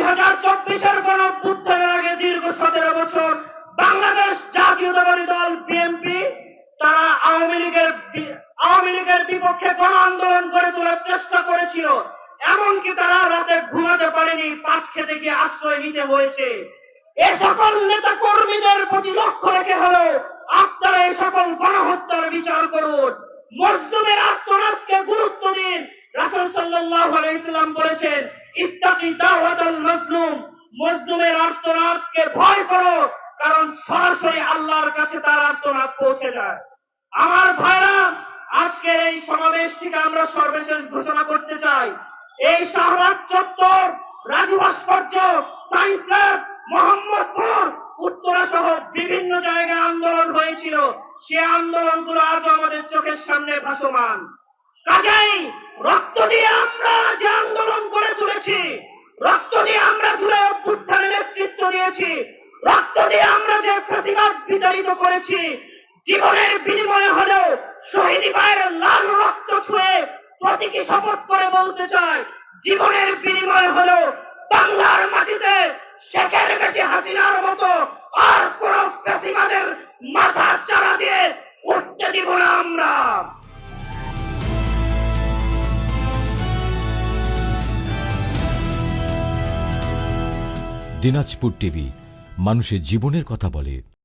2024-এর গণঅভ্যুত্থানের আগে দীর্ঘ 17 বছর বাংলাদেশ জাতীয়তাবাদী দল বিএনপি তারা আওয়ামী লীগের বিপক্ষে গণ আন্দোলন গড়ে তোলার চেষ্টা করেছিল। এমনকি তারা রাতে ঘুমাতে পারেনি, পাট খেতে গিয়ে আশ্রয় নিতে হয়েছে। এ সকল নেতা কর্মীদের প্রতি লক্ষ্য রেখে হলো আপনারা এই সকল গণহত্যার বিচার করুন। মজলুমের আত্মনাদকে গুরুত্ব দিন। রাসূল সাল্লাল্লাহু আলাইহি ওয়াসাল্লাম বলেছেন, ইত্তাকি দাওয়াতাল মাজলুম, মজলুমের আর্তনাদকে ভয় করো, কারণ সরাসরি আল্লাহর কাছে তার আর্তনাদ পৌঁছে যায়। আমার ভাইরা, আজকের এই সমাবেশ থেকে আমরা সর্বশেষ ঘোষণা করতে চাই, এই শাহবাগ চত্বর, রাজু ভাস্কর্য, সায়েন্স ল্যাব, মোহাম্মদপুর, উত্তরা সহ বিভিন্ন জায়গায় আন্দোলন হয়েছিল। সে আন্দোলনগুলো আজও আমাদের চোখের সামনে ভাসমান। কাজেই রক্ত দিয়ে আমরা যে আন্দোলন করে তুলেছি, রক্ত দিয়ে আমরা জুলাই অভ্যুত্থানে নেতৃত্ব দিয়েছি, রক্ত দিয়ে আমরা যে ফ্যাসিবাদ বিতাড়িত করেছি, জীবনের বিনিময়ে হলেও শহীদ ভাইয়ের লাল রক্ত ছুঁয়ে প্রতীকী শপথ করে বলতে চাই, জীবনের বিনিময়ে হলেও বাংলার মাটিতে শেখের বেটি হাসিনার মতো আর কোন ফ্যাসিবাদের মাথা চারা দিয়ে উঠতে দিব না আমরা। দিনাজপুর টিভি, মানুষের জীবনের কথা বলে।